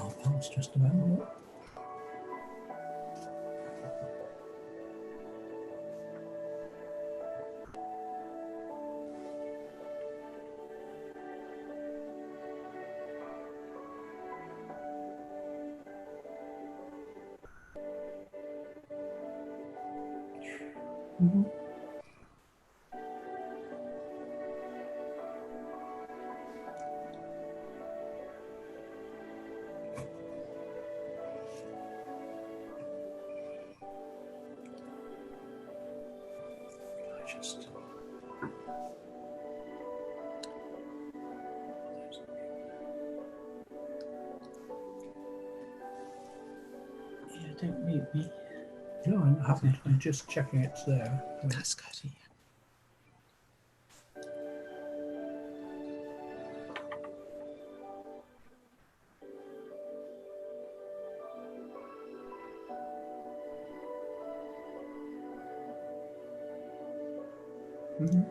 I'll pause just a moment. Yeah, don't mute me. No, I haven't. I'm just checking it's there. That's good. Yeah. Mm-hmm.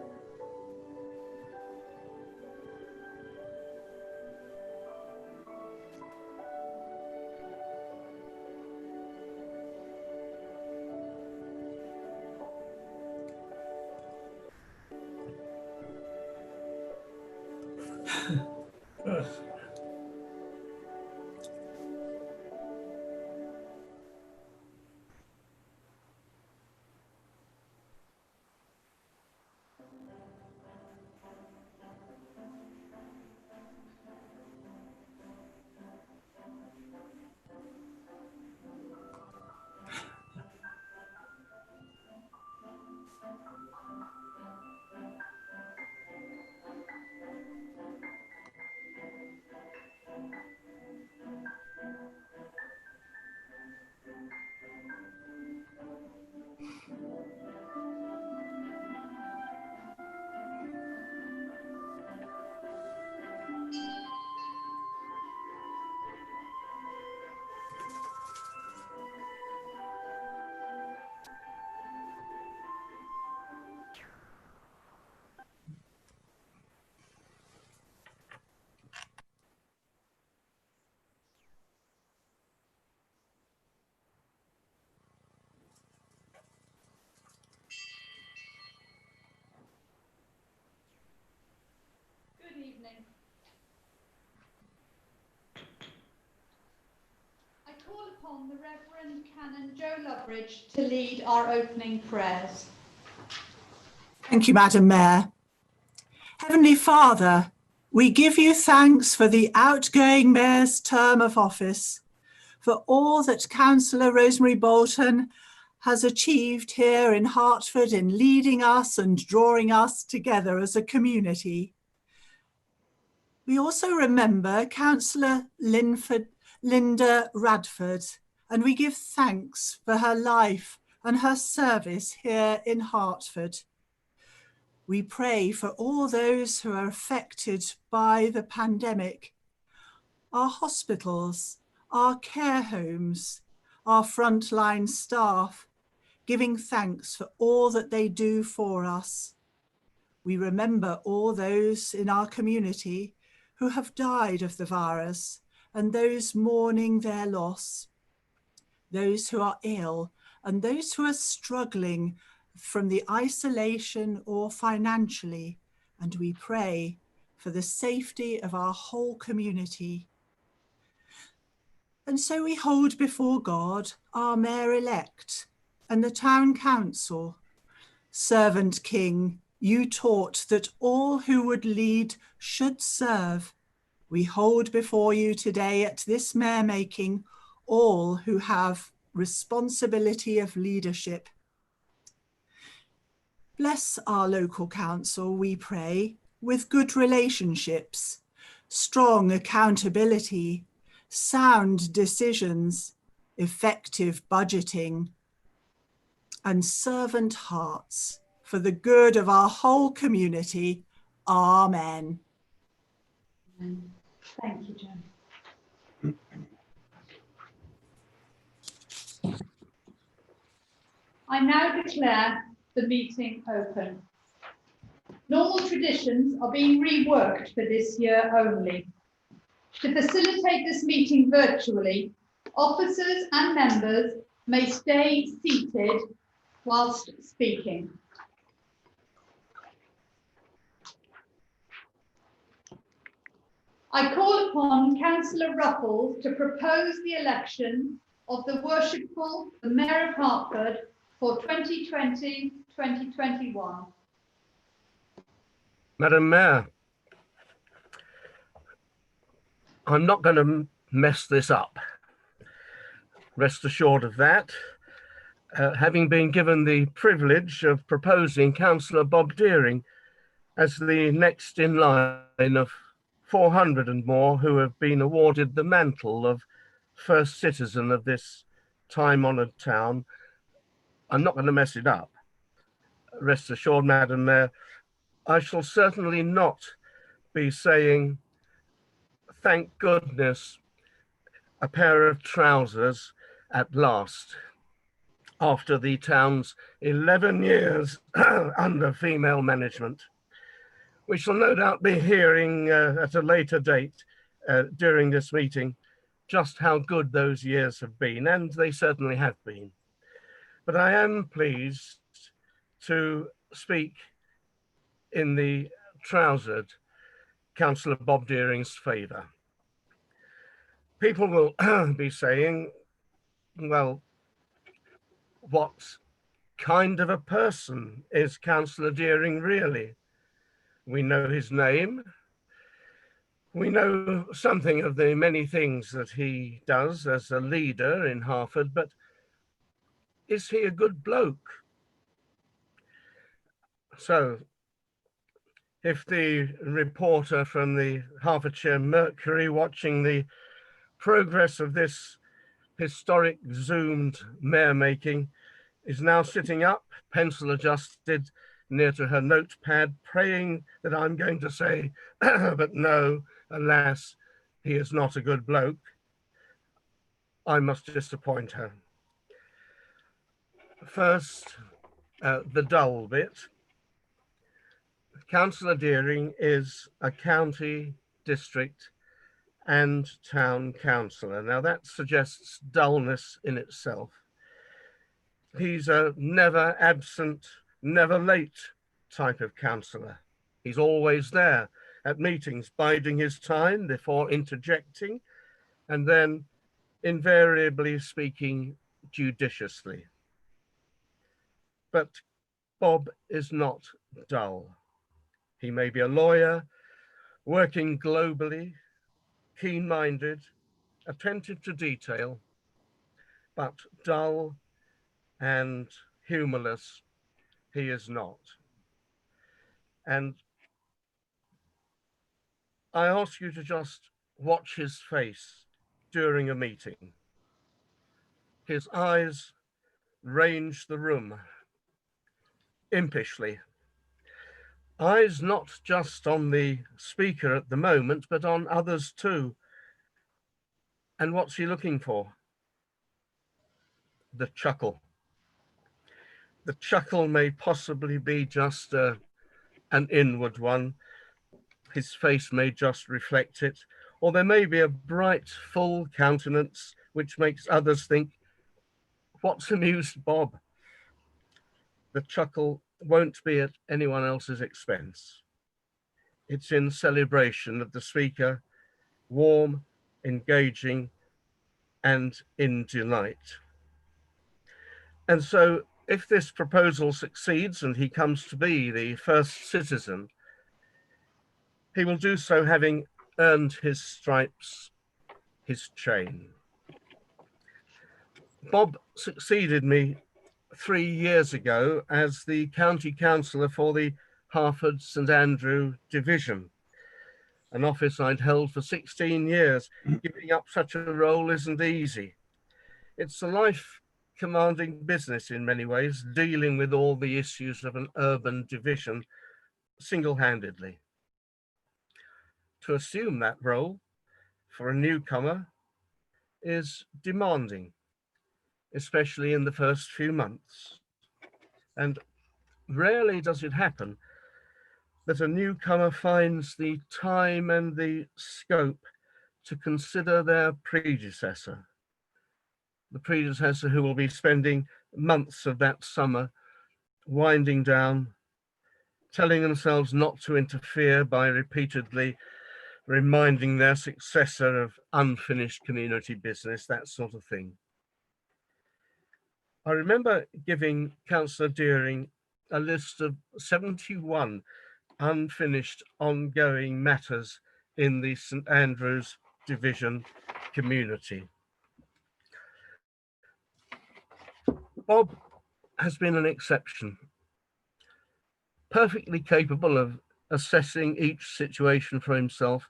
Good evening. I call upon the Reverend Canon Joe Loveridge to lead our opening prayers. Thank you, Madam Mayor. Heavenly Father, we give you thanks for the outgoing Mayor's term of office, for all that Councillor Rosemary Bolton has achieved here in Hertford in leading us and drawing us together as a community. We also remember Councillor Linda Radford, and we give thanks for her life and her service here in Hertford. We pray for all those who are affected by the pandemic, our hospitals, our care homes, our frontline staff, giving thanks for all that they do for us. We remember all those in our community who have died of the virus and those mourning their loss, those who are ill and those who are struggling from the isolation or financially, and we pray for the safety of our whole community. And so we hold before God our mayor-elect and the town council. Servant King, you taught that all who would lead should serve. We hold before you today at this mayor making all who have responsibility of leadership. Bless our local council, we pray, with good relationships, strong accountability, sound decisions, effective budgeting, and servant hearts for the good of our whole community. Amen. Thank you, Joan. I now declare the meeting open. Normal traditions are being reworked for this year only. To facilitate this meeting virtually, officers and members may stay seated whilst speaking. I call upon Councillor Ruffles to propose the election of the Worshipful, the Mayor of Hertford for 2020-2021. Madam Mayor, I'm not going to mess this up. Rest assured of that. Having been given the privilege of proposing Councillor Bob Deering as the next in line of 400 and more who have been awarded the mantle of first citizen of this time-honoured town, I'm not going to mess it up. Rest assured, Madam Mayor, I shall certainly not be saying, thank goodness, a pair of trousers at last, after the town's 11 years under female management. We shall no doubt be hearing at a later date during this meeting just how good those years have been, and they certainly have been. But I am pleased to speak in the trousered Councillor Bob Deering's favour. People will be saying, well, what kind of a person is Councillor Deering really? We know his name. We know something of the many things that he does as a leader in Hertford, but is he a good bloke? So, if the reporter from the Hertfordshire Mercury watching the progress of this historic zoomed mayor making is now sitting up, pencil adjusted, near to her notepad, praying that I'm going to say, but no, alas, he is not a good bloke, I must disappoint her. First, the dull bit. Councillor Deering is a county, district and town councillor. Now that suggests dullness in itself. He's a never absent, never late type of councillor. He's always there at meetings, biding his time before interjecting, and then invariably speaking judiciously. But Bob is not dull. He may be a lawyer, working globally, keen-minded, attentive to detail, but dull and humorless he is not. And I ask you to just watch his face during a meeting. His eyes range the room impishly. Eyes not just on the speaker at the moment, but on others too. And what's he looking for? The chuckle. The chuckle may possibly be just an inward one. His face may just reflect it, or there may be a bright, full countenance which makes others think, what's amused Bob? The chuckle won't be at anyone else's expense. It's in celebration of the speaker, warm, engaging, and in delight. And so if this proposal succeeds and he comes to be the first citizen, he will do so having earned his stripes, his chain. Bob succeeded me 3 years ago as the county councillor for the Harford St Andrew division, an office I'd held for 16 years. Giving up such a role isn't easy. It's a life commanding business in many ways, dealing with all the issues of an urban division single-handedly. To assume that role for a newcomer is demanding, especially in the first few months. And rarely does it happen that a newcomer finds the time and the scope to consider their predecessor, the predecessor who will be spending months of that summer winding down, telling themselves not to interfere by repeatedly reminding their successor of unfinished community business, that sort of thing. I remember giving Councillor Deering a list of 71 unfinished ongoing matters in the St Andrews division community. Bob has been an exception, perfectly capable of assessing each situation for himself.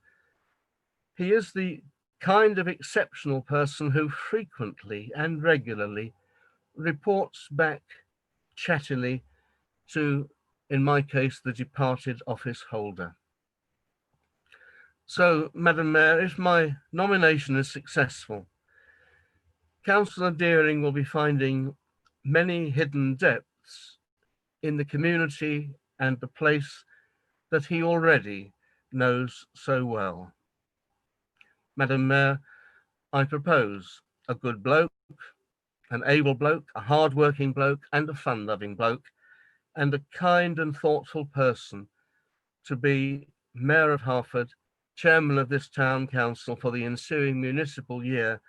He is the kind of exceptional person who frequently and regularly reports back chattily to, in my case, the departed office holder. So, Madam Mayor, if my nomination is successful, Councillor Deering will be finding many hidden depths in the community and the place that he already knows so well. Madam Mayor, I propose a good bloke, an able bloke, a hard-working bloke, and a fun-loving bloke, and a kind and thoughtful person to be Mayor of Harford, Chairman of this Town Council for the ensuing municipal year,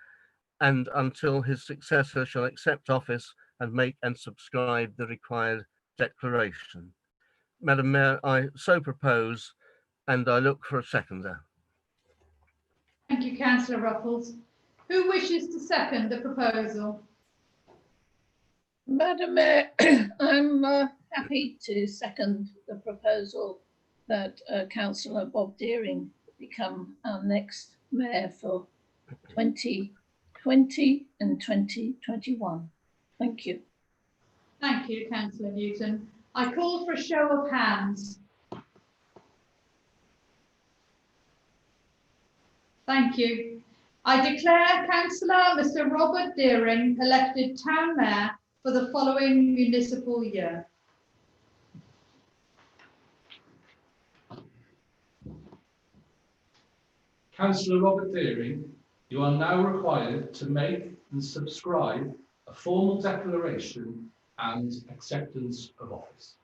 and until his successor shall accept office and make and subscribe the required declaration. Madam Mayor, I so propose, and I look for a seconder. Thank you, Councillor Ruffles. Who wishes to second the proposal? Madam Mayor, I'm happy to second the proposal that Councillor Bob Deering become our next mayor for 2020 and 2021. Thank you. Thank you, Councillor Newton. I call for a show of hands. Thank you. I declare Councillor Mr. Robert Deering elected Town Mayor for the following municipal year. Councillor Robert Deering, you are now required to make and subscribe a formal declaration and acceptance of office.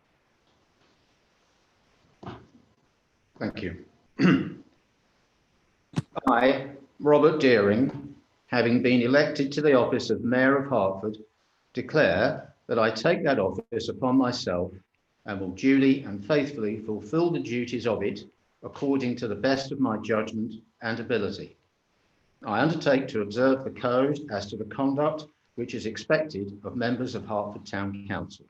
Thank you. I, Robert Deering, having been elected to the office of Mayor of Hartford, declare that I take that office upon myself and will duly and faithfully fulfil the duties of it according to the best of my judgment and ability. I undertake to observe the code as to the conduct which is expected of members of Hartford Town Council.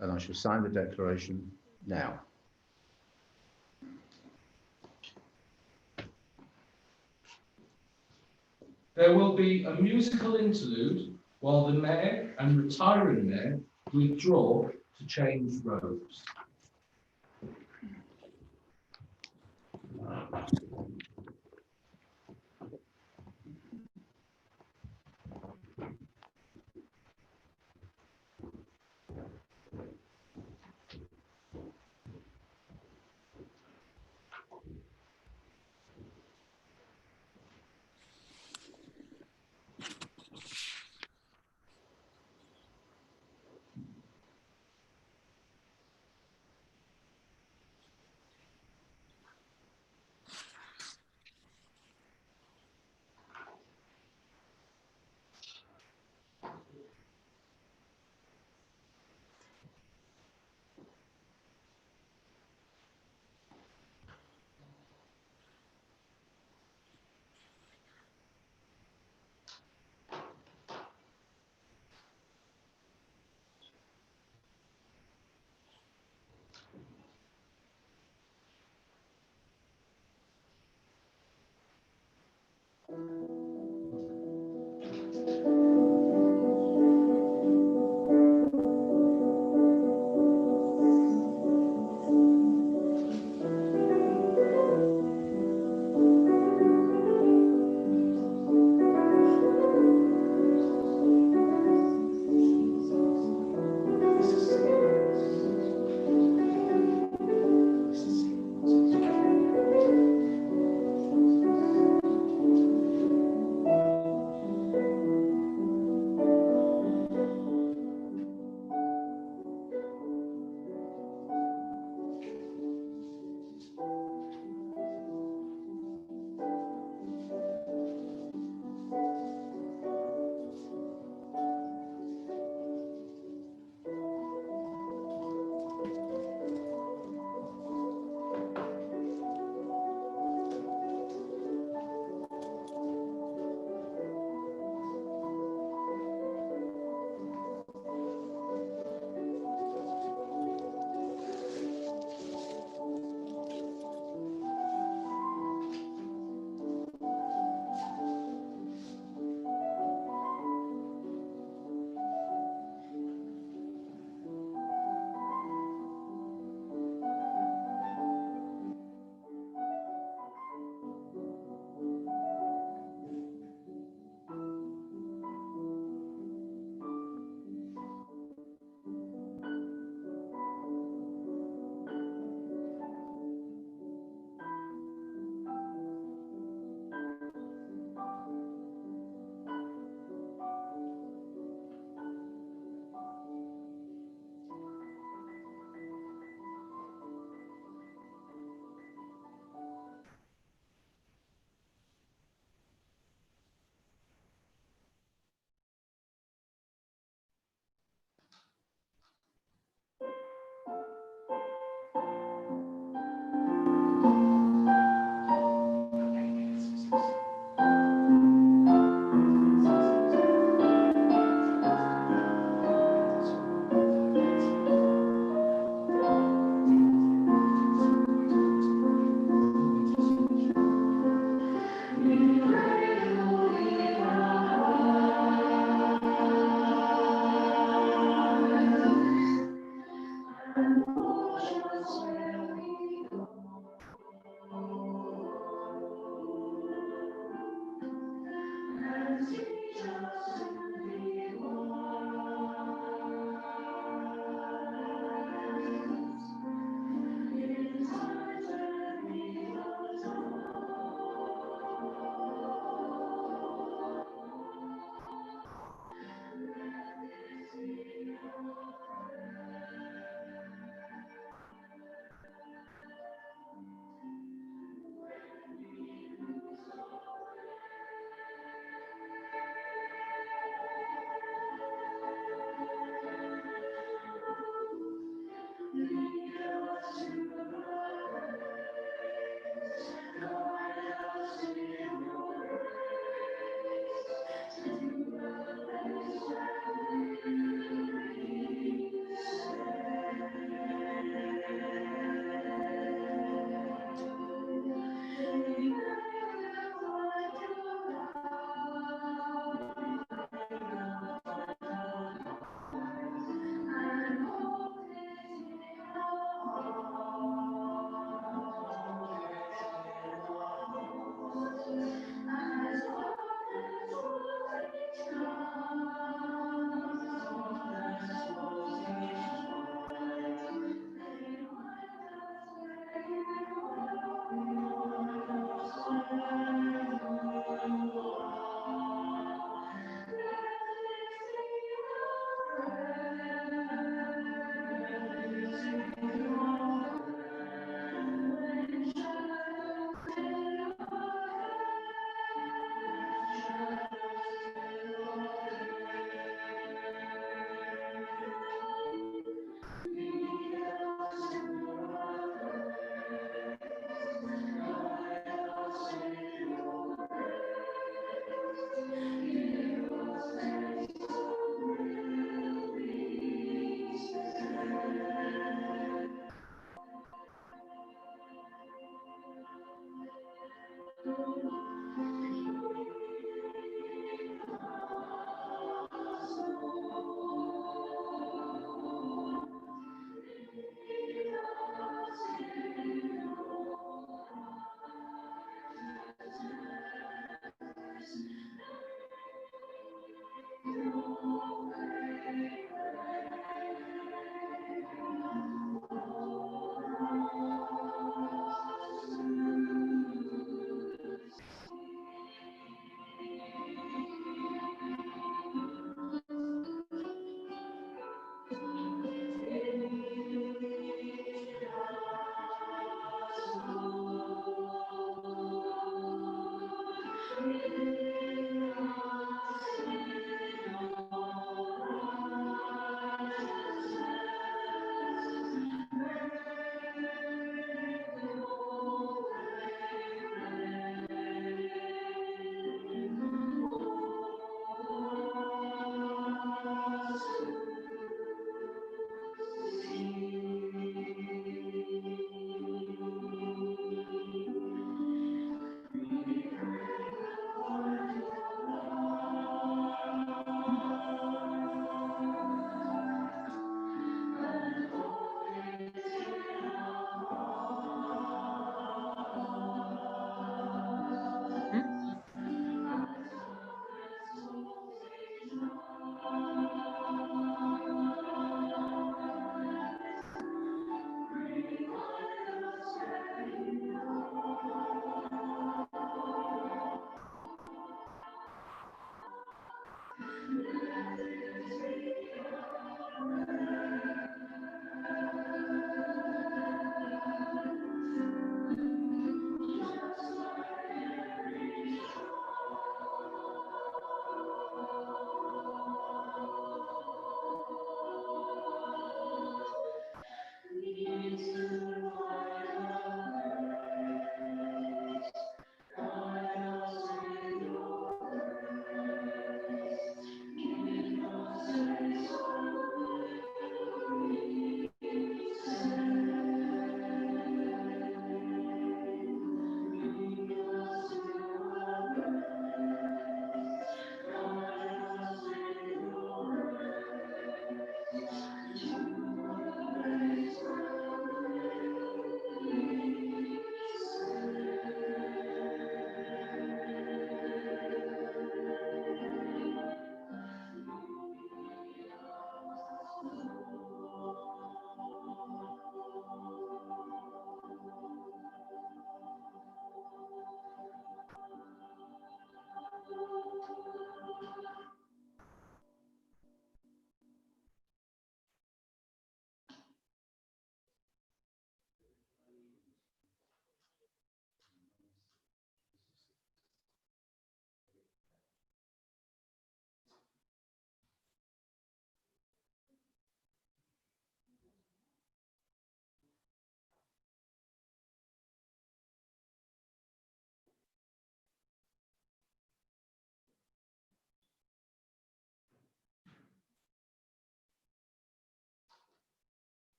And I shall sign the declaration now. There will be a musical interlude while the Mayor and retiring Mayor withdraw to change robes.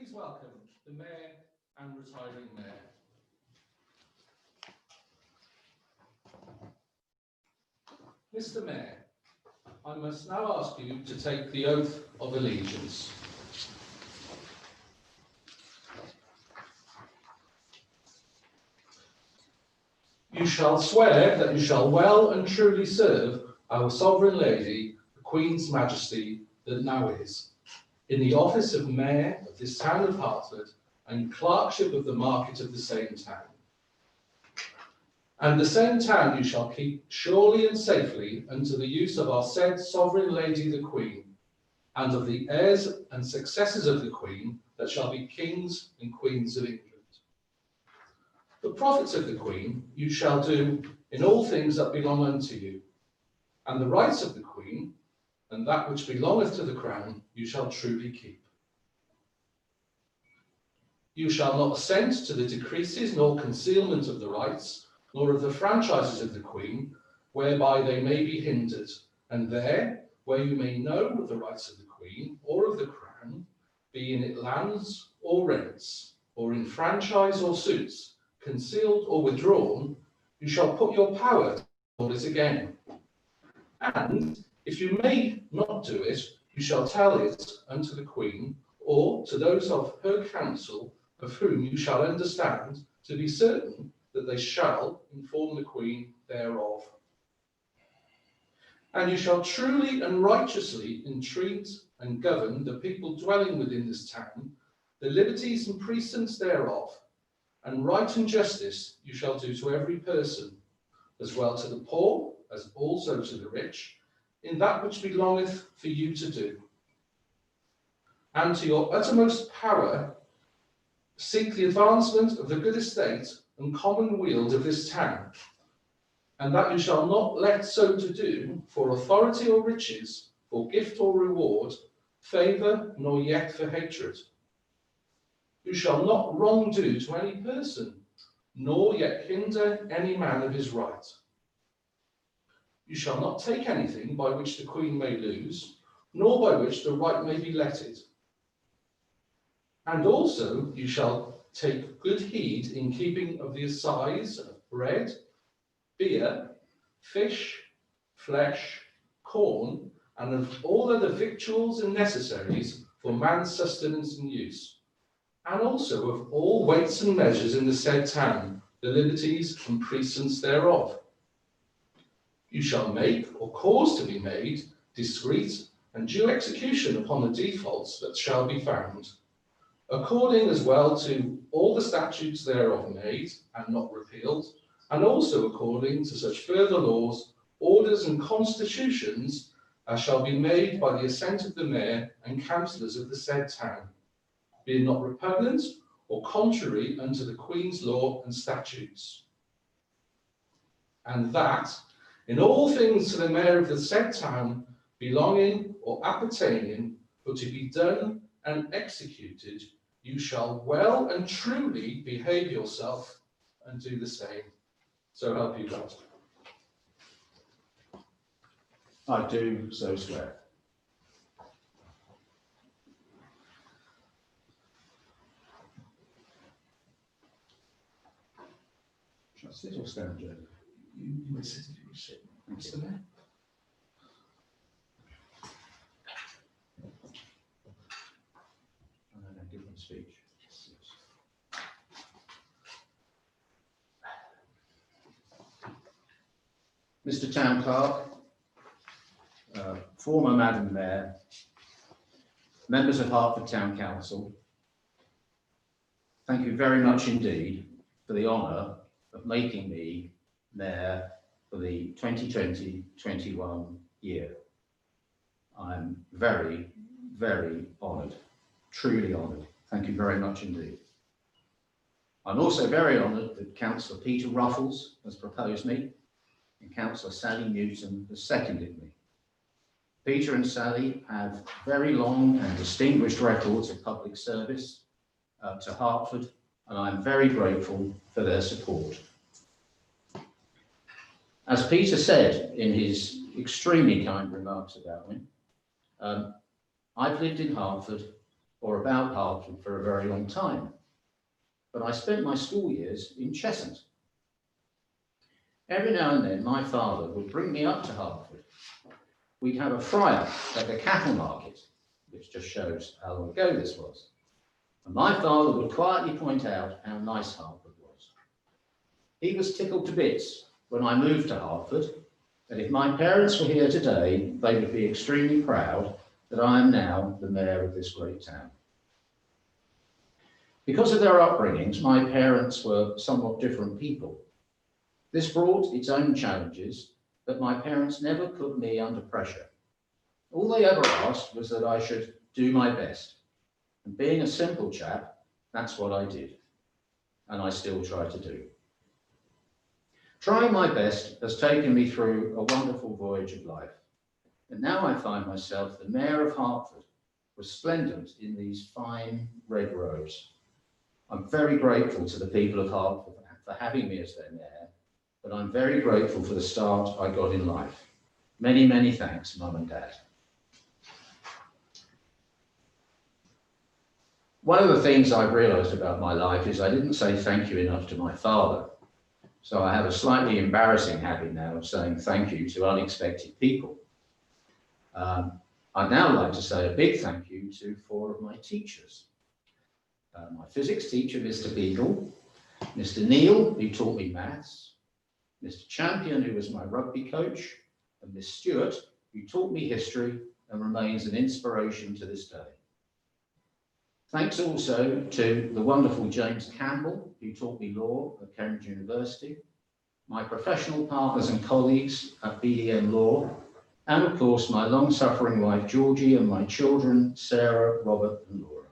please welcome the Mayor and retiring Mayor. Mr. Mayor, I must now ask you to take the oath of allegiance. You shall swear that you shall well and truly serve our Sovereign Lady, the Queen's Majesty that now is, in the office of Mayor of this town of Hertford and Clerkship of the Market of the same town. And the same town you shall keep surely and safely unto the use of our said Sovereign Lady the Queen, and of the heirs and successors of the Queen that shall be kings and queens of England. The profits of the Queen you shall do in all things that belong unto you, and the rights of the Queen, and that which belongeth to the crown, you shall truly keep. You shall not assent to the decreases nor concealment of the rights, nor of the franchises of the Queen, whereby they may be hindered, and there, where you may know of the rights of the Queen, or of the crown, be in it lands or rents, or in franchise or suits, concealed or withdrawn, you shall put your power to hold it again. And if you may not do it, you shall tell it unto the Queen, or to those of her council, of whom you shall understand, to be certain that they shall inform the Queen thereof. And you shall truly and righteously entreat and govern the people dwelling within this town, the liberties and precincts thereof, and right and justice you shall do to every person, as well to the poor as also to the rich, in that which belongeth for you to do. And to your uttermost power, seek the advancement of the good estate and common weal of this town, and that you shall not let so to do for authority or riches, for gift or reward, favour, nor yet for hatred. You shall not wrong do to any person, nor yet hinder any man of his right. You shall not take anything by which the Queen may lose, nor by which the right may be letted. And also you shall take good heed in keeping of the assize of bread, beer, fish, flesh, corn, and of all other victuals and necessaries for man's sustenance and use, and also of all weights and measures in the said town, the liberties and precincts thereof. You shall make, or cause to be made, discreet and due execution upon the defaults that shall be found, according as well to all the statutes thereof made and not repealed, and also according to such further laws, orders and constitutions as shall be made by the assent of the mayor and councillors of the said town, being not repugnant or contrary unto the Queen's law and statutes. And that, in all things to the mayor of the said town, belonging or appertaining, for to be done and executed, you shall well and truly behave yourself and do the same. So help you God. I do so swear. Shall I sit or stand, Joe? You may sit if you wish. Mr. Mayor. And then I give my speech. Mr. Town Clerk, former Madam Mayor, members of Hertford Town Council, thank you very much indeed for the honour of making me Mayor for the 2020-21 year. I'm very, very honoured, truly honoured. Thank you very much indeed. I'm also very honoured that Councillor Peter Ruffles has proposed me and Councillor Sally Newton has seconded me. Peter and Sally have very long and distinguished records of public service to Hertford, and I'm very grateful for their support. As Peter said in his extremely kind remarks about me, I've lived in Hertford or about Hertford for a very long time, but I spent my school years in Cheshunt. Every now and then, my father would bring me up to Hertford. We'd have a fryer at the cattle market, which just shows how long ago this was. And my father would quietly point out how nice Hertford was. He was tickled to bits when I moved to Hertford, and if my parents were here today, they would be extremely proud that I am now the mayor of this great town. Because of their upbringings, my parents were somewhat different people. This brought its own challenges, but my parents never put me under pressure. All they ever asked was that I should do my best. And being a simple chap, that's what I did. And I still try to do. Trying my best has taken me through a wonderful voyage of life. And now I find myself the mayor of Hertford, resplendent in these fine red robes. I'm very grateful to the people of Hertford for having me as their mayor, but I'm very grateful for the start I got in life. Many, many thanks, Mum and Dad. One of the things I've realised about my life is I didn't say thank you enough to my father. So I have a slightly embarrassing habit now of saying thank you to unexpected people. I'd now like to say a big thank you to 4 of my teachers. My physics teacher, Mr. Beagle, Mr. Neil, who taught me maths, Mr. Champion, who was my rugby coach, and Miss Stewart, who taught me history and remains an inspiration to this day. Thanks also to the wonderful James Campbell, who taught me law at Cambridge University, my professional partners and colleagues at BDM Law, and of course my long-suffering wife Georgie and my children Sarah, Robert and Laura.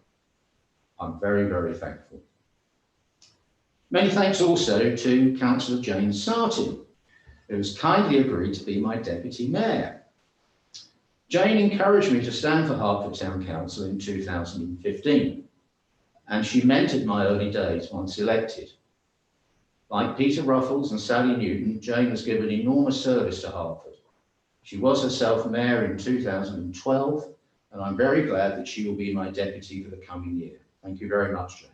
I'm very, very thankful. Many thanks also to Councillor Jane Sartin, who has kindly agreed to be my deputy mayor. Jane encouraged me to stand for Hertford Town Council in 2015, and she mentored my early days once elected. Like Peter Ruffles and Sally Newton, Jane has given enormous service to Hertford. She was herself mayor in 2012, and I'm very glad that she will be my deputy for the coming year. Thank you very much, Jane.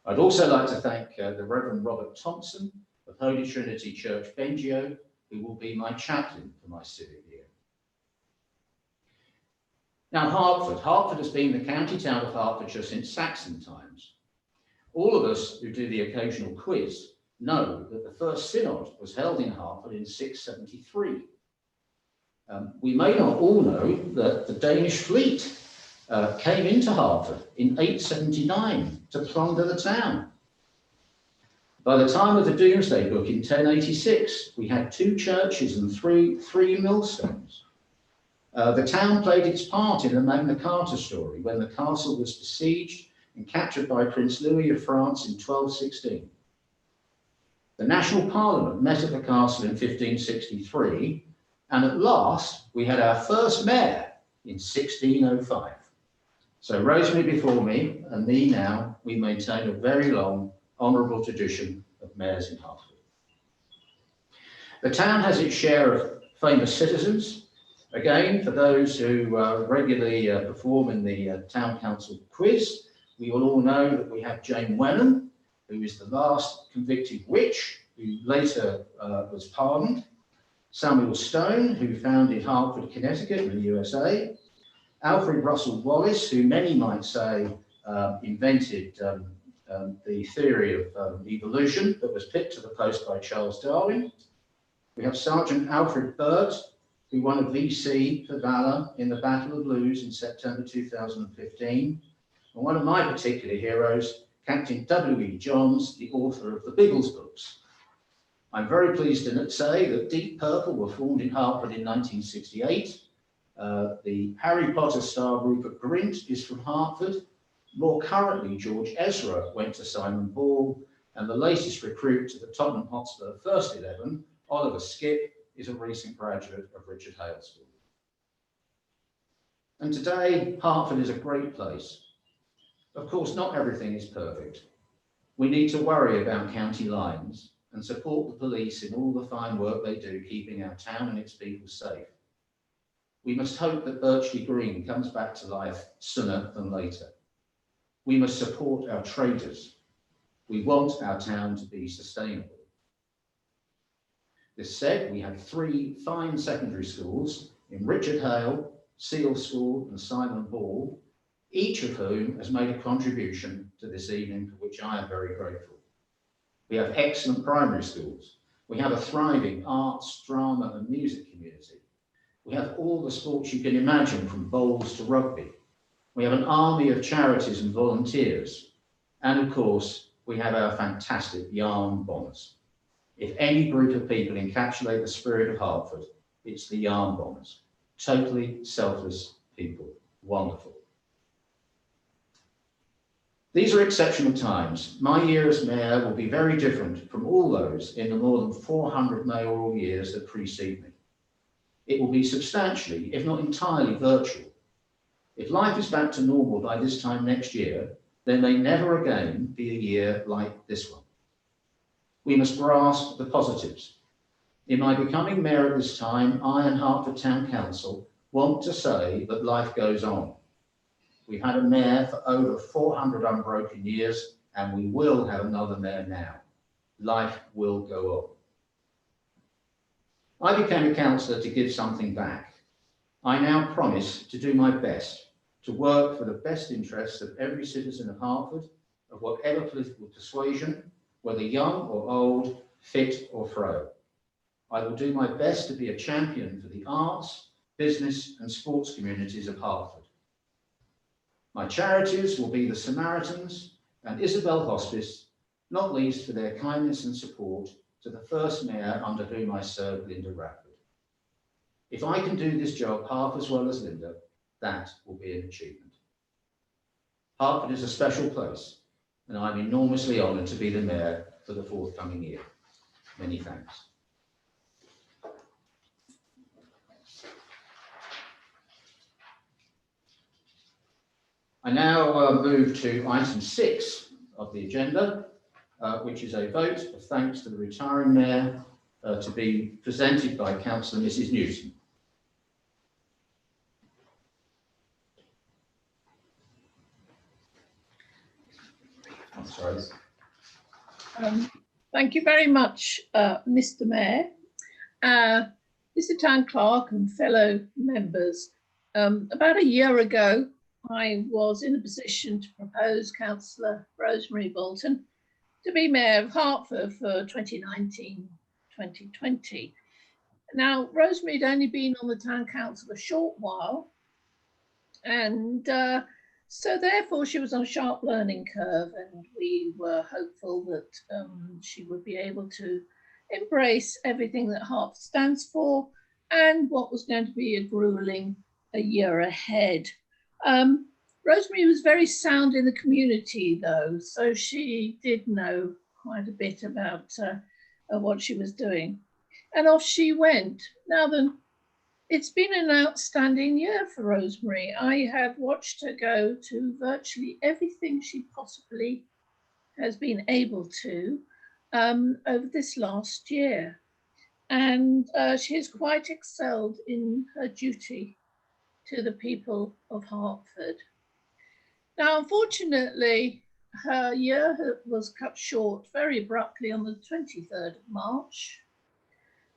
I'd also like to thank the Reverend Robert Thompson of Holy Trinity Church, Bengio, who will be my chaplain for my civic year. Now, Hertford has been the county town of Hertfordshire since Saxon times. All of us who do the occasional quiz know that the first synod was held in Hertford in 673. We may not all know that the Danish fleet came into Hertford in 879 to plunder the town. By the time of the Domesday Book in 1086, we had 2 churches and three millstones. The town played its part in the Magna Carta story when the castle was besieged and captured by Prince Louis of France in 1216. The National Parliament met at the castle in 1563, and at last we had our first mayor in 1605. So Rosemary before me and me now, we maintain a very long, honourable tradition of mayors in Hertford. The town has its share of famous citizens. Again, for those who regularly perform in the town council quiz, we will all know that we have Jane Wenham, who is the last convicted witch, who later was pardoned. Samuel Stone, who founded Hartford, Connecticut in the USA. Alfred Russel Wallace, who many might say invented the theory of evolution that was put to the post by Charles Darwin. We have Sergeant Alfred Burt, who won a VC for Valour in the Battle of Lewes in September 2015. And one of my particular heroes, Captain W.E. Johns, the author of the Biggles books. I'm very pleased to say that Deep Purple were formed in Hertford in 1968. The Harry Potter star Rupert Grint is from Hertford. More currently, George Ezra went to Simon Ball, and the latest recruit to the Tottenham Hotspur First 11, Oliver Skipp, is a recent graduate of Richard Hale School. And today, Hertford is a great place. Of course, not everything is perfect. We need to worry about county lines and support the police in all the fine work they do keeping our town and its people safe. We must hope that Birchley Green comes back to life sooner than later. We must support our traders. We want our town to be sustainable. This said, we have 3 fine secondary schools in Richard Hale, Seal School and Simon Ball, each of whom has made a contribution to this evening, for which I am very grateful. We have excellent primary schools. We have a thriving arts, drama and music community. We have all the sports you can imagine, from bowls to rugby. We have an army of charities and volunteers. And of course, we have our fantastic yarn bombers. If any group of people encapsulate the spirit of Hertford, it's the yarn bombers. Totally selfless people. Wonderful. These are exceptional times. My year as mayor will be very different from all those in the more than 400 mayoral years that precede me. It will be substantially, if not entirely, virtual. If life is back to normal by this time next year, there may never again be a year like this one. We must grasp the positives. In my becoming mayor at this time, I and Hertford Town Council want to say that life goes on. We've had a mayor for over 400 unbroken years, and we will have another mayor now. Life will go on. I became a councillor to give something back. I now promise to do my best to work for the best interests of every citizen of Hertford, of whatever political persuasion, whether young or old, fit or fro. I will do my best to be a champion for the arts, business and sports communities of Hertford. My charities will be the Samaritans and Isabel Hospice, not least for their kindness and support to the first mayor under whom I served, Linda Radford. If I can do this job half as well as Linda, that will be an achievement. Hertford is a special place, and I'm enormously honoured to be the mayor for the forthcoming year. Many thanks. I now move to item 6 of the agenda, which is a vote of thanks to the retiring mayor, to be presented by Councillor Mrs Newton. I'm sorry. Thank you very much, Mr. Mayor, Mr. Town Clerk and fellow members. About a year ago, I was in a position to propose Councillor Rosemary Bolton to be Mayor of Hertford for 2019-2020. Now, Rosemary had only been on the Town Council a short while, and so therefore she was on a sharp learning curve, and we were hopeful that she would be able to embrace everything that Hertford stands for and what was going to be a grueling year ahead. Rosemary was very sound in the community though, so she did know quite a bit about what she was doing. And off she went. Now then, it's been an outstanding year for Rosemary. I have watched her go to virtually everything she possibly has been able to over this last year. And she has quite excelled in her duty to the people of Hertford. Now, unfortunately, her year was cut short very abruptly on the 23rd of March.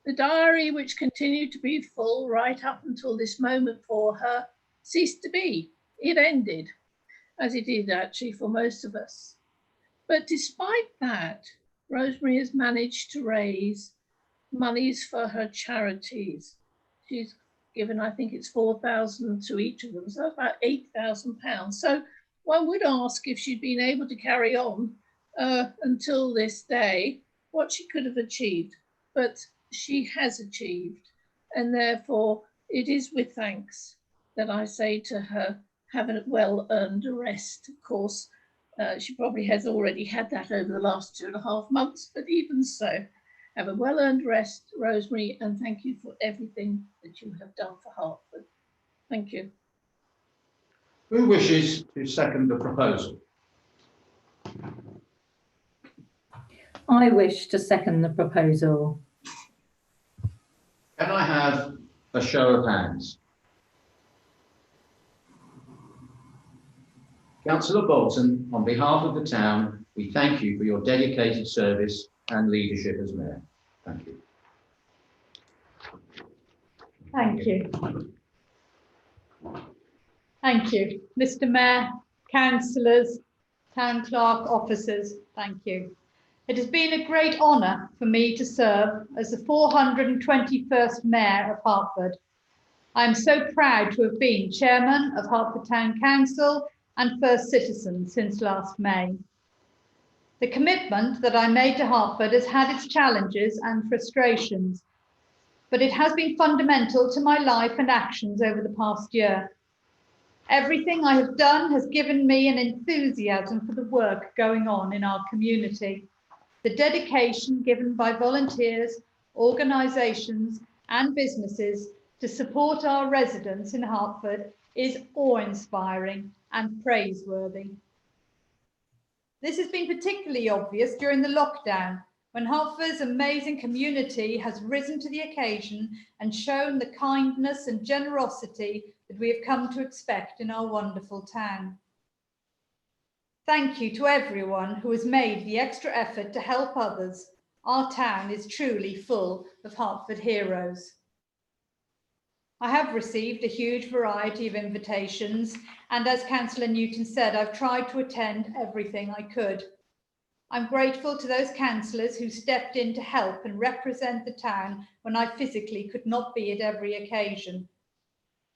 The diary, which continued to be full right up until this moment for her, ceased to be. It ended, as it did actually for most of us. But despite that, Rosemary has managed to raise monies for her charities. She's given, I think it's 4,000 to each of them, so that's about £8,000. So one would ask if she'd been able to carry on until this day, what she could have achieved. But she has achieved, and therefore it is with thanks that I say to her, have a well-earned rest. Of course, she probably has already had that over the last 2.5 months, but even so, have a well-earned rest, Rosemary, and thank you for everything that you have done for Hertford. Thank you. Who wishes to second the proposal? I wish to second the proposal. Can I have a show of hands? Councillor Bolton, on behalf of the town, we thank you for your dedicated service and leadership as Mayor. Thank you. Thank you. Thank you. Mr. Mayor, councillors, town clerk, officers, thank you. It has been a great honour for me to serve as the 421st Mayor of Hertford. I am so proud to have been Chairman of Hertford Town Council and First Citizen since last May. The commitment that I made to Hertford has had its challenges and frustrations, but it has been fundamental to my life and actions over the past year. Everything I have done has given me an enthusiasm for the work going on in our community. The dedication given by volunteers, organisations and businesses to support our residents in Hertford is awe-inspiring and praiseworthy. This has been particularly obvious during the lockdown, when Hertford's amazing community has risen to the occasion and shown the kindness and generosity that we have come to expect in our wonderful town. Thank you to everyone who has made the extra effort to help others. Our town is truly full of Hertford heroes. I have received a huge variety of invitations, and as Councillor Newton said, I've tried to attend everything I could. I'm grateful to those councillors who stepped in to help and represent the town when I physically could not be at every occasion.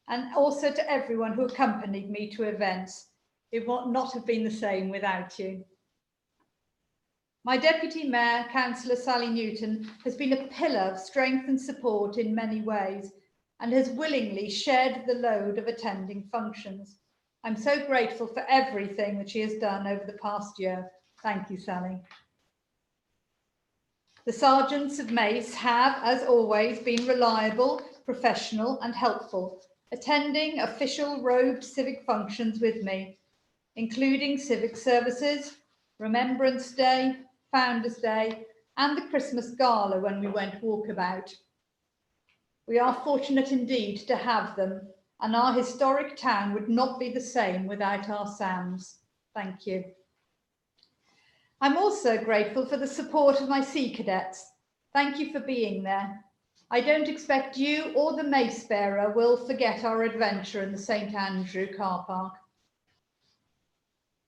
And also to everyone who accompanied me to events. It would not have been the same without you. My Deputy Mayor, Councillor Sally Newton, has been a pillar of strength and support in many ways and has willingly shared the load of attending functions. I'm so grateful for everything that she has done over the past year. Thank you, Sally. The Sergeants of Mace have, as always, been reliable, professional and helpful, attending official robed civic functions with me, including civic services, Remembrance Day, Founders Day, and the Christmas Gala when we went walkabout. We are fortunate indeed to have them, and our historic town would not be the same without our SAMs. Thank you. I'm also grateful for the support of my Sea Cadets. Thank you for being there. I don't expect you or the mace bearer will forget our adventure in the St Andrew car park.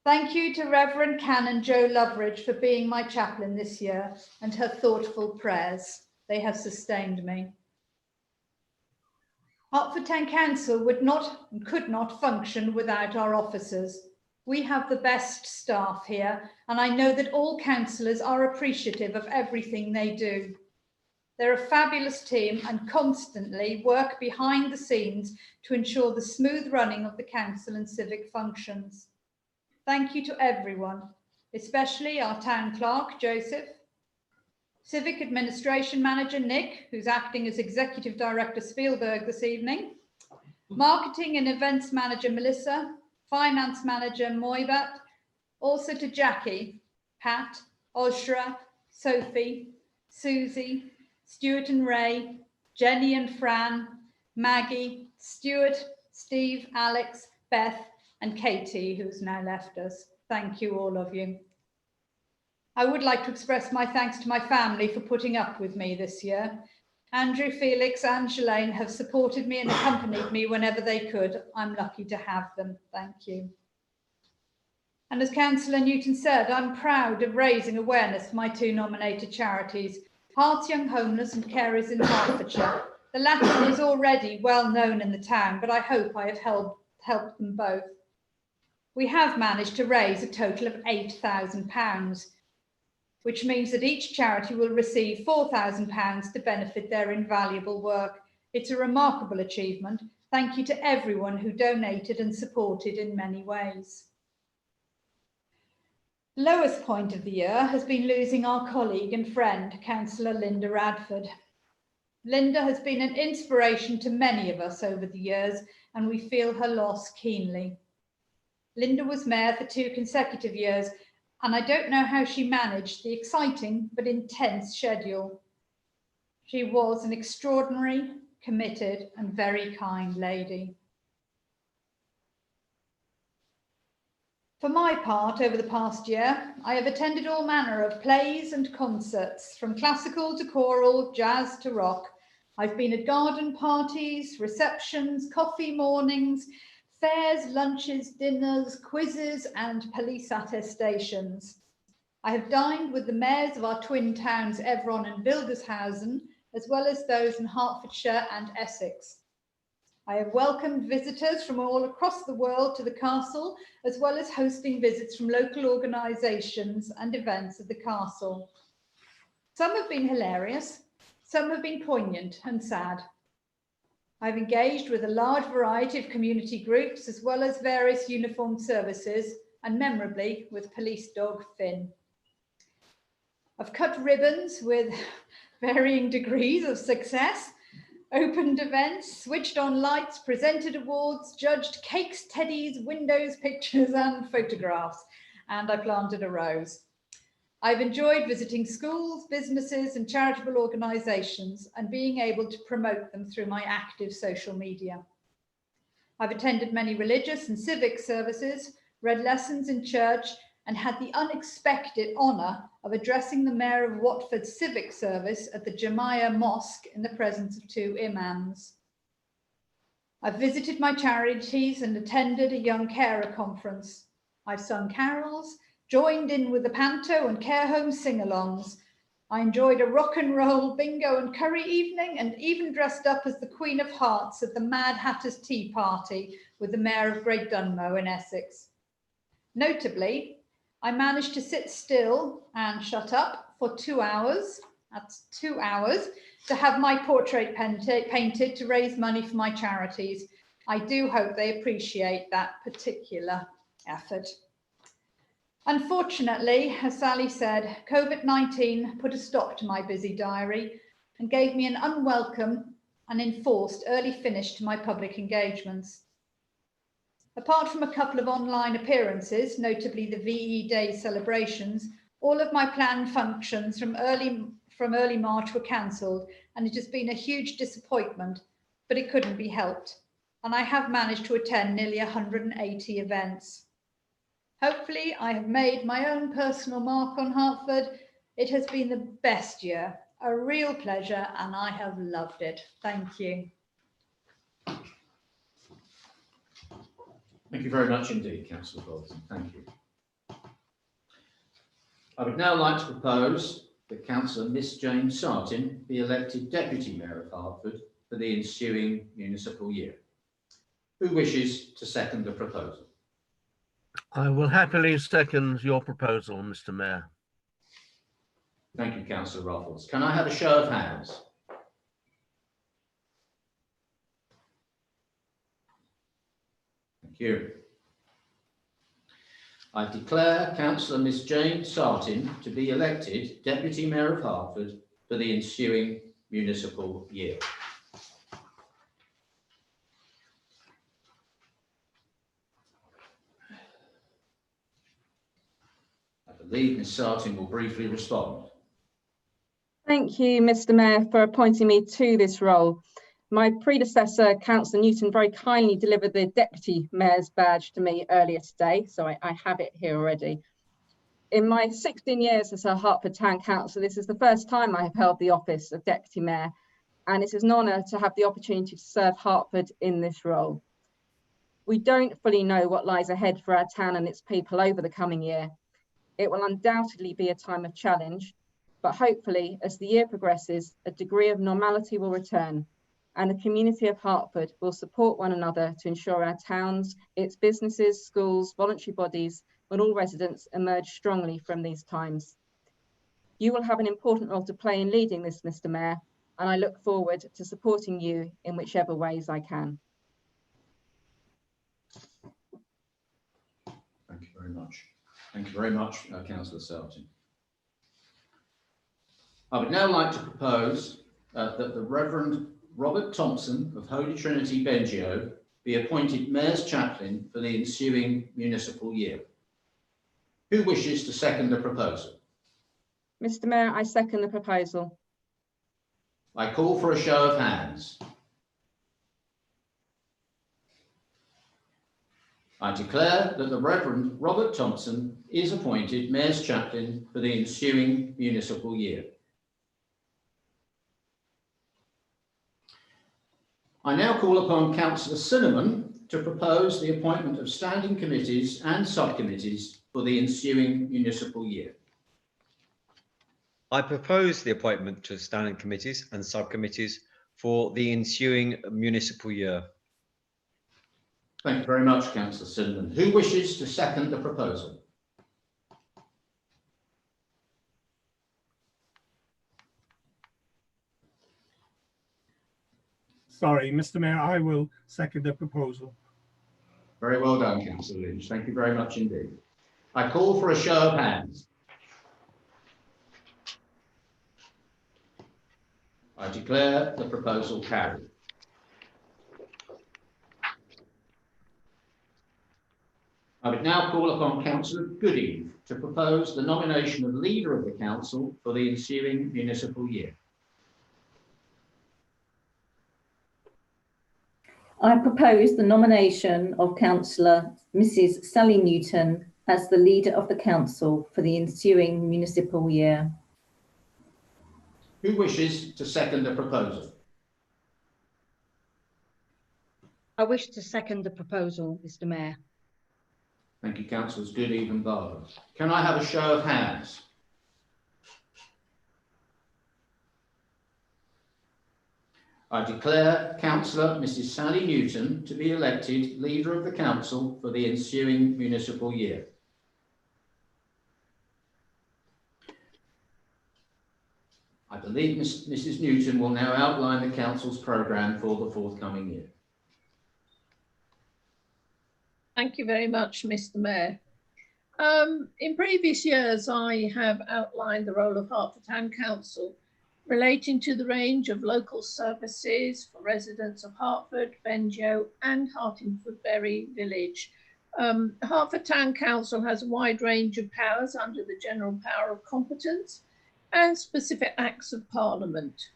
Thank you to Reverend Canon Jo Loveridge for being my chaplain this year and her thoughtful prayers. They have sustained me. Hertford Town Council would not and could not function without our officers. We have the best staff here, and I know that all councillors are appreciative of everything they do. They're a fabulous team and constantly work behind the scenes to ensure the smooth running of the council and civic functions. Thank you to everyone, especially our town clerk, Joseph, Civic Administration Manager, Nick, who's acting as Executive Director Spielberg this evening, Marketing and Events Manager, Melissa, Finance Manager, Moibat, also to Jackie, Pat, Osra, Sophie, Susie, Stuart and Ray, Jenny and Fran, Maggie, Stuart, Steve, Alex, Beth, and Katie, who's now left us. Thank you, all of you. I would like to express my thanks to my family for putting up with me this year. Andrew, Felix, and Jelaine have supported me and accompanied me whenever they could. I'm lucky to have them. Thank you. And as Councillor Newton said, I'm proud of raising awareness for my two nominated charities, Hearts Young Homeless and Carers in Hertfordshire. The latter is already well known in the town, but I hope I have helped them both. We have managed to raise a total of £8,000, which means that each charity will receive £4,000 to benefit their invaluable work. It's a remarkable achievement. Thank you to everyone who donated and supported in many ways. The lowest point of the year has been losing our colleague and friend, Councillor Linda Radford. Linda has been an inspiration to many of us over the years, and we feel her loss keenly. Linda was Mayor for 2 consecutive years, and I don't know how she managed the exciting but intense schedule. She was an extraordinary, committed, and very kind lady. For my part, over the past year, I have attended all manner of plays and concerts, from classical to choral, jazz to rock. I've been at garden parties, receptions, coffee mornings, fairs, lunches, dinners, quizzes, and police attestations. I have dined with the mayors of our twin towns, Evron and Wildeshausen, as well as those in Hertfordshire and Essex. I have welcomed visitors from all across the world to the castle, as well as hosting visits from local organisations and events at the castle. Some have been hilarious, some have been poignant and sad. I've engaged with a large variety of community groups, as well as various uniformed services, and memorably with police dog Finn. I've cut ribbons with varying degrees of success, opened events, switched on lights, presented awards, judged cakes, teddies, windows, pictures and photographs, and I planted a rose. I've enjoyed visiting schools, businesses and charitable organisations and being able to promote them through my active social media. I've attended many religious and civic services, read lessons in church and had the unexpected honour of addressing the Mayor of Watford's civic service at the Jamia Mosque in the presence of 2 imams. I've visited my charities and attended a young carer conference. I've sung carols, joined in with the panto and care home sing-alongs. I enjoyed a rock and roll, bingo and curry evening and even dressed up as the Queen of Hearts at the Mad Hatter's Tea Party with the Mayor of Great Dunmow in Essex. Notably, I managed to sit still and shut up for 2 hours, that's 2 hours, to have my portrait painted to raise money for my charities. I do hope they appreciate that particular effort. Unfortunately, as Sally said, COVID-19 put a stop to my busy diary and gave me an unwelcome and enforced early finish to my public engagements. Apart from a couple of online appearances, notably the VE Day celebrations, all of my planned functions from early March were cancelled, and it has been a huge disappointment, but it couldn't be helped. And I have managed to attend nearly 180 events. Hopefully, I have made my own personal mark on Hertford. It has been the best year, a real pleasure, and I have loved it. Thank you. Thank you very much indeed, Councillor Bolton. Thank you. I would now like to propose that Councillor Miss Jane Sartin be elected Deputy Mayor of Hertford for the ensuing municipal year. Who wishes to second the proposal? I will happily second your proposal, Mr. Mayor. Thank you, Councillor Ruffles. Can I have a show of hands? Thank you. I declare Councillor Miss Jane Sartin to be elected Deputy Mayor of Hertford for the ensuing municipal year. I believe Ms Sartin will briefly respond. Thank you, Mr. Mayor, for appointing me to this role. My predecessor, Councillor Newton, very kindly delivered the Deputy Mayor's badge to me earlier today, so I have it here already. In my 16 years as a Hertford Town Council, this is the first time I have held the office of Deputy Mayor, and it is an honour to have the opportunity to serve Hertford in this role. We don't fully know what lies ahead for our town and its people over the coming year. It will undoubtedly be a time of challenge, but hopefully, as the year progresses, a degree of normality will return, and the community of Hertford will support one another to ensure our towns, its businesses, schools, voluntary bodies, and all residents emerge strongly from these times. You will have an important role to play in leading this, Mr. Mayor, and I look forward to supporting you in whichever ways I can. Thank you very much. Thank you very much, Councillor Sartin. I would now like to propose that the Reverend Robert Thompson of Holy Trinity Bengio be appointed Mayor's Chaplain for the ensuing municipal year. Who wishes to second the proposal? Mr. Mayor, I second the proposal. I call for a show of hands. I declare that the Reverend Robert Thompson is appointed Mayor's Chaplain for the ensuing municipal year. I now call upon Councillor Cinnamon to propose the appointment of standing committees and subcommittees for the ensuing municipal year. I propose the appointment to standing committees and subcommittees for the ensuing municipal year. Thank you very much, Councillor Cinnamon. Who wishes to second the proposal? Sorry, Mr. Mayor, I will second the proposal. Very well done, Councillor Lynch. Thank you very much indeed. I call for a show of hands. I declare the proposal carried. I would now call upon Councillor Goodeve to propose the nomination of Leader of the Council for the ensuing municipal year. I propose the nomination of Councillor Mrs. Sally Newton as the Leader of the Council for the ensuing municipal year. Who wishes to second the proposal? I wish to second the proposal, Mr. Mayor. Thank you, Councillors Goodeve and Barber. Can I have a show of hands? I declare Councillor Mrs. Sally Newton to be elected Leader of the Council for the ensuing municipal year. I believe Mrs. Newton will now outline the Council's programme for the forthcoming year. Thank you very much, Mr. Mayor. In previous years, I have outlined the role of Hertford Town Council relating to the range of local services for residents of Hertford, Bendio and Hartingford-Bury Village. Hertford Town Council has a wide range of powers under the General Power of Competence and specific acts of Parliament.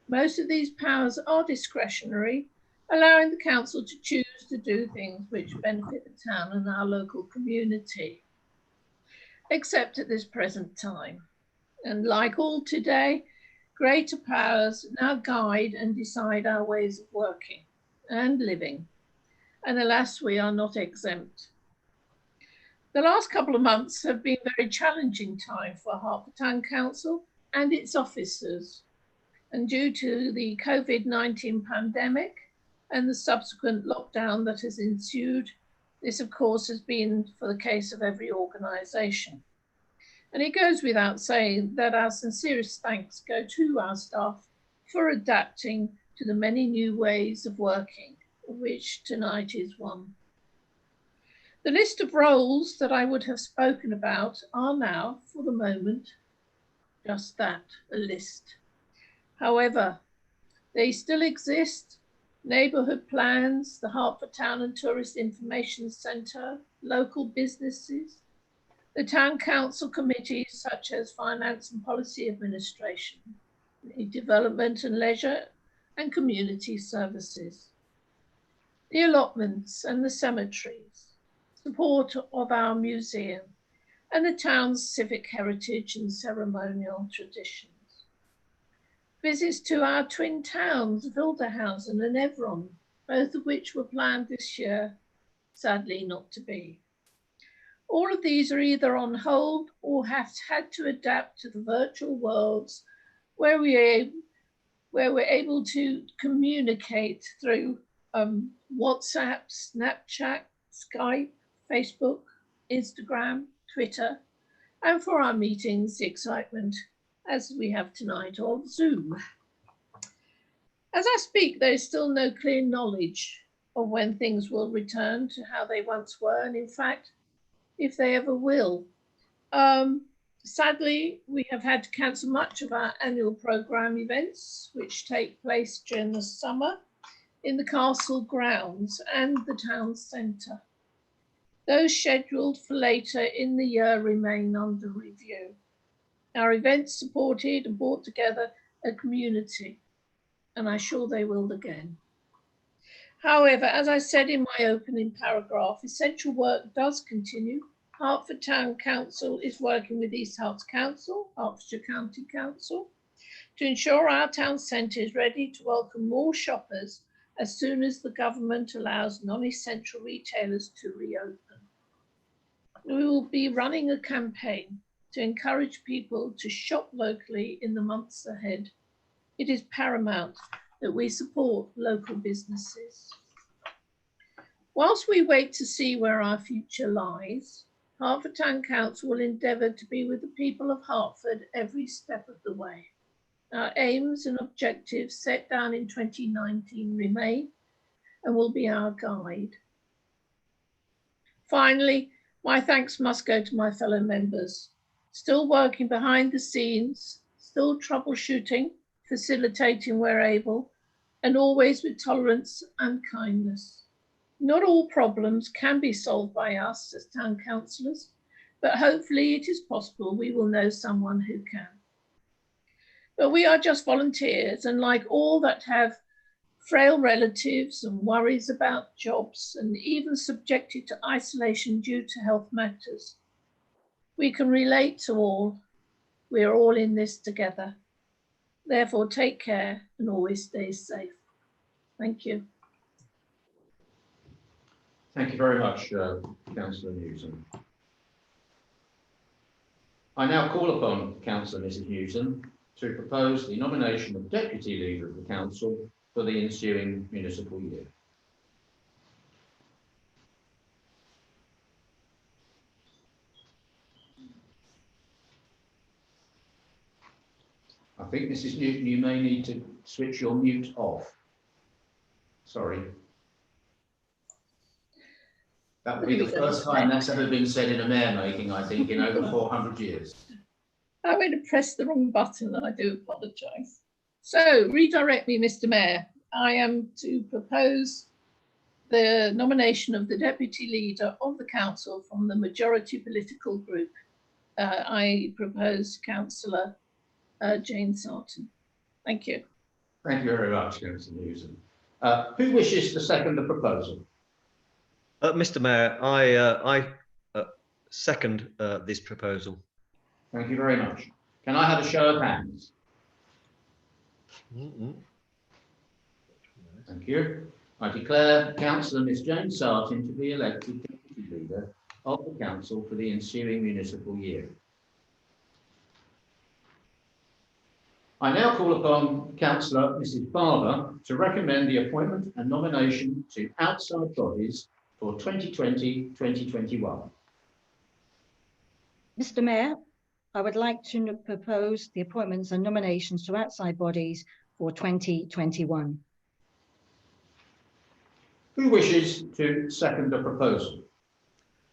Most of these powers are discretionary, allowing the council to choose to do things which benefit the town and our local community, except at this present time. And like all today, greater powers now guide and decide our ways of working and living. And alas, we are not exempt. The last couple of months have been a very challenging time for Hertford Town Council and its officers. And due to the COVID-19 pandemic and the subsequent lockdown that has ensued, this of course has been for the case of every organisation. And it goes without saying that our sincerest thanks go to our staff for adapting to the many new ways of working, of which tonight is one. The list of roles that I would have spoken about are now, for the moment, just that, a list. However, they still exist. Neighbourhood plans, the Hertford Town and Tourist Information Centre, local businesses, the Town Council committees such as Finance and Policy Administration, Development and Leisure and Community Services, the allotments and the cemeteries, support of our museum and the town's civic heritage and ceremonial traditions. Visits to our twin towns, Wilderhausen and Evron, both of which were planned this year, sadly not to be. All of these are either on hold or have had to adapt to the virtual worlds where we're able to communicate through WhatsApp, Snapchat, Skype, Facebook, Instagram, Twitter, and for our meetings, the excitement as we have tonight of Zoom. As I speak, there is still no clear knowledge of when things will return to how they once were, and in fact, if they ever will. Sadly, we have had to cancel much of our annual programme events, which take place during the summer in the castle grounds and the town centre. Those scheduled for later in the year remain under review. Our events supported and brought together a community, and I'm sure they will again. However, as I said in my opening paragraph, essential work does continue. Hertford Town Council is working with East Herts Council, Hertfordshire County Council, to ensure our town centre is ready to welcome more shoppers as soon as the government allows non-essential retailers to reopen. We will be running a campaign to encourage people to shop locally in the months ahead. It is paramount that we support local businesses. Whilst we wait to see where our future lies, Hertford Town Council will endeavour to be with the people of Hertford every step of the way. Our aims and objectives set down in 2019 remain and will be our guide. Finally, my thanks must go to my fellow members, still working behind the scenes, still troubleshooting, facilitating where able, and always with tolerance and kindness. Not all problems can be solved by us as town councillors, but hopefully it is possible we will know someone who can. But we are just volunteers, and like all that have frail relatives and worries about jobs and even subjected to isolation due to health matters, we can relate to all. We are all in this together. Therefore, take care and always stay safe. Thank you. Thank you very much, Councillor Newson. I now call upon Councillor Mrs Newson to propose the nomination of Deputy Leader of the Council for the ensuing municipal year. I think, Mrs Newton, you may need to switch your mute off. Sorry. That would be the first time that's ever been said in a mayor making, I think, in over 400 years. I went to press the wrong button and I do apologise. So, redirect me, Mr Mayor. I am to propose the nomination of the Deputy Leader of the Council from the majority political group. I propose Councillor Jane Sarton. Thank you. Thank you very much, Councillor Newson. Who wishes to second the proposal? Mr Mayor, I second this proposal. Thank you very much. Can I have a show of hands? Thank you. I declare Councillor Miss Jane Sartin to be elected Deputy Leader of the Council for the ensuing municipal year. I now call upon Councillor Mrs Barber to recommend the appointment and nomination to outside bodies for 2020-2021. Mr Mayor, I would like to propose the appointments and nominations to outside bodies for 2021. Who wishes to second the proposal?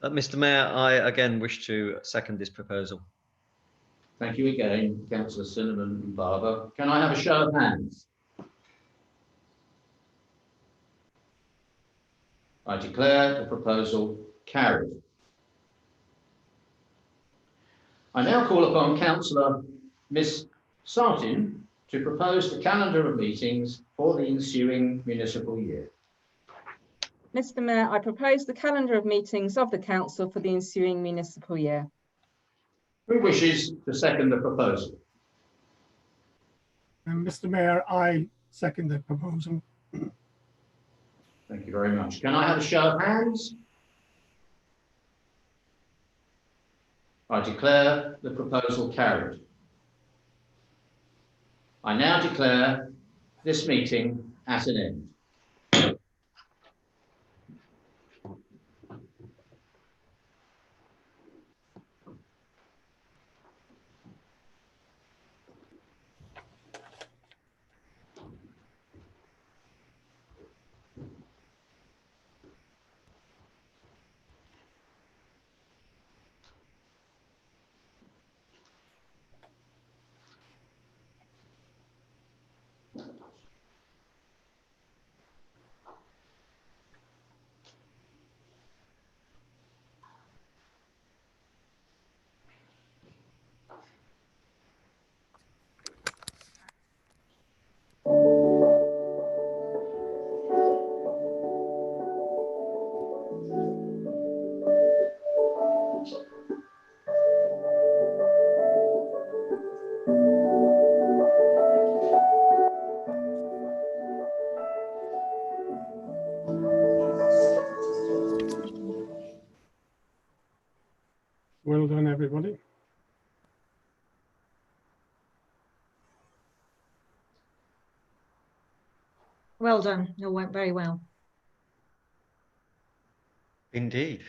Mr Mayor, I again wish to second this proposal. Thank you again, Councillor Cinnamon and Barber. Can I have a show of hands? I declare the proposal carried. I now call upon Councillor Miss Sartin to propose the calendar of meetings for the ensuing municipal year. Mr Mayor, I propose the calendar of meetings of the Council for the ensuing municipal year. Who wishes to second the proposal? And Mr Mayor, I second the proposal. Thank you very much. Can I have a show of hands? I declare the proposal carried. I now declare this meeting at an end. Well done, everybody. Well done. It all went very well. Indeed.